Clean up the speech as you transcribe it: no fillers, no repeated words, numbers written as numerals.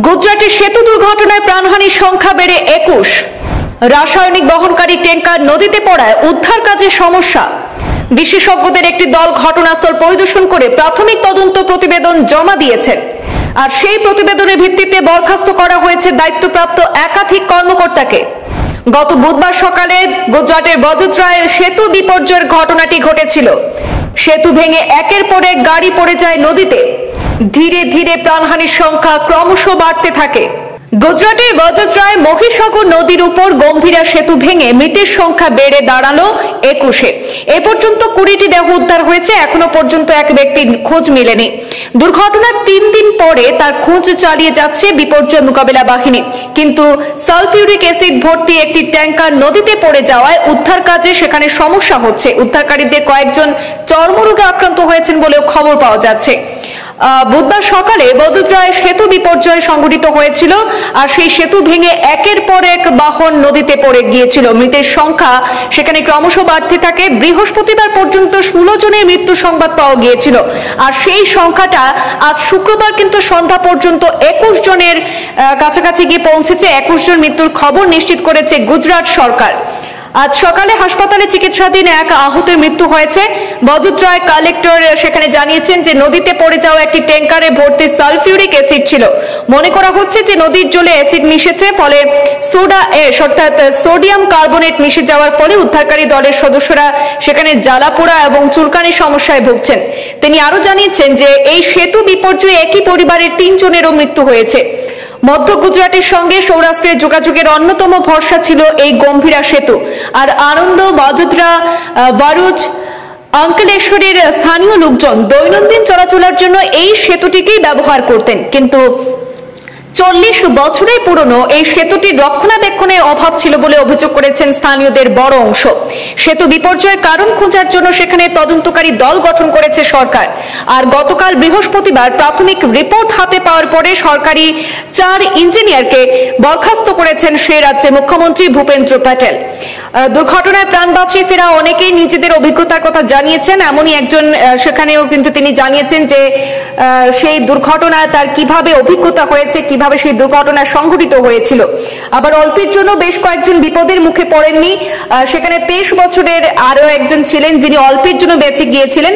গুজরাটে সেতু দুর্ঘটনায় প্রাণহানির সংখ্যা বেড়ে 21। রাসায়নিক বহনকারী ট্যাঙ্কার নদীতে পড়ায় উদ্ধার কাজে সমস্যা। বিশেষজ্ঞদের একটি দল ঘটনাস্থল পরিদর্শন করে প্রাথমিক তদন্ত প্রতিবেদন জমা দিয়েছেন। আর সেই প্রতিবেদনের ভিত্তিতে বরখাস্ত করা হয়েছে দায়িত্বপ্রাপ্ত একাধিক কর্মকর্তাকে। গত বুধবার সকালে গুজরাটের বদোদরায় সেতু বিপর্যয়ের ঘটনাটি ঘটেছিল। সেতু ভেঙে একের পর এক গাড়ি পড়ে যায় নদীতে। ধীরে ধীরে প্রাণহানির সংখ্যা ক্রমশ বাড়তে থাকে। গুজরাটের বদোদরায় মহিসাগর নদীর উপর গম্ভীরা সেতু ভেঙে মৃতের সংখ্যা বেড়ে দাঁড়ালো 21-এ। এ পর্যন্ত 20টি দেহ উদ্ধার হয়েছে। এখনো পর্যন্ত এক ব্যক্তির খোঁজ মেলেনি। দুর্ঘটনার 3 দিন পরে তার খোঁজ চালিয়ে যাচ্ছে বিপর্যয় মোকাবিলা বাহিনী, কিন্তু সালফিউরিক অ্যাসিড ভর্তি একটি ট্যাঙ্কার নদীতে পড়ে যাওয়ায় উদ্ধার কাজে সেখানে সমস্যা হচ্ছে। উদ্ধারকারীদের কয়েকজন চর্মরোগে আক্রান্ত হয়েছেন বলেও খবর পাওয়া যাচ্ছে। বুধবার সকালে বদোদরায় সেতু বিপর্যয় সংঘটিত হয়েছিল, আর সেই সেতু ভেঙে একের পর এক বাহন নদীতে পড়ে গিয়েছিল। মৃতের সংখ্যা সেখানে ক্রমশ বাড়তে থাকে। বৃহস্পতিবার পর্যন্ত 16 জনের মৃত্যু সংবাদ পাওয়া গিয়েছিল, আর সেই সংখ্যাটা আজ শুক্রবার কিন্তু সন্ধ্যা পর্যন্ত 21 জনের কাছাকাছি গিয়ে পৌঁছেছে। 21 জন মৃত্যুর খবর নিশ্চিত করেছে গুজরাট সরকার। আজ সকালে হাসপাতালে চিকিৎসাধীন এক আহতের মৃত্যু হয়েছে। বদোদরায় কালেক্টর সেখানে জানিয়েছেন যে নদীতে পড়ে যাওয়া একটি ট্যাঙ্কারে ভর্তি সালফিউরিক অ্যাসিড ছিল। মনে করা হচ্ছে যে নদীর জলে অ্যাসিড মিশেছে, ফলে সোডা অ্যাশ অর্থাৎ সোডিয়াম কার্বনেট মিশে যাওয়ার ফলে উদ্ধারকারী দলের সদস্যরা সেখানে জ্বালাপোড়া এবং চুলকানির সমস্যায় ভুগছেন। তিনি আরো জানিয়েছেন যে এই সেতু বিপর্যয়ে একই পরিবারের 3 জনেরও মৃত্যু হয়েছে। মধ্য গুজরাটের সঙ্গে সৌরাষ্ট্রের যোগাযোগের অন্যতম ভরসা ছিল এই গম্ভীরা সেতু। আর আনন্দ, বদোদরা, ভারুচ, অঙ্কলেশ্বরের স্থানীয় লোকজন দৈনন্দিন চলাচলের জন্য এই সেতুটিকেই ব্যবহার করতেন, কিন্তু 40 বছরের পুরনো এই সেতুটির রক্ষণাবেক্ষণের অভাব ছিল বলে অভিযোগ করেছেন স্থানীয়দের বড় অংশ। সেতু বিপর্যয়ের কারণ খোঁজার জন্য সেখানে তদন্তকারী দল গঠন করেছে সরকার। আর গতকাল বৃহস্পতিবার প্রাথমিক রিপোর্ট হাতে পাওয়ার পরে সরকারি 4 ইঞ্জিনিয়ারকে বরখাস্ত করেছেন সেই রাজ্যের মুখ্যমন্ত্রী ভূপেন্দ্র প্যাটেল। দুর্ঘটনায় প্রাণ বাঁচিয়ে ফেরা অনেকেই নিজেদের অভিজ্ঞতার কথা জানিয়েছেন। এমনই একজন সেখানেও কিন্তু তিনি জানিয়েছেন যে সেই দুর্ঘটনায় তার কিভাবে অভিজ্ঞতা হয়েছে, কিভাবে সেই দুর্ঘটনা সংঘটিত হয়েছিল। আবার অল্পের জন্য বেশ কয়েকজন বিপদের মুখে পড়েননি। সেখানে 23 বছরের আরো একজন ছিলেন যিনি অল্পের জন্য বেঁচে গিয়েছিলেন।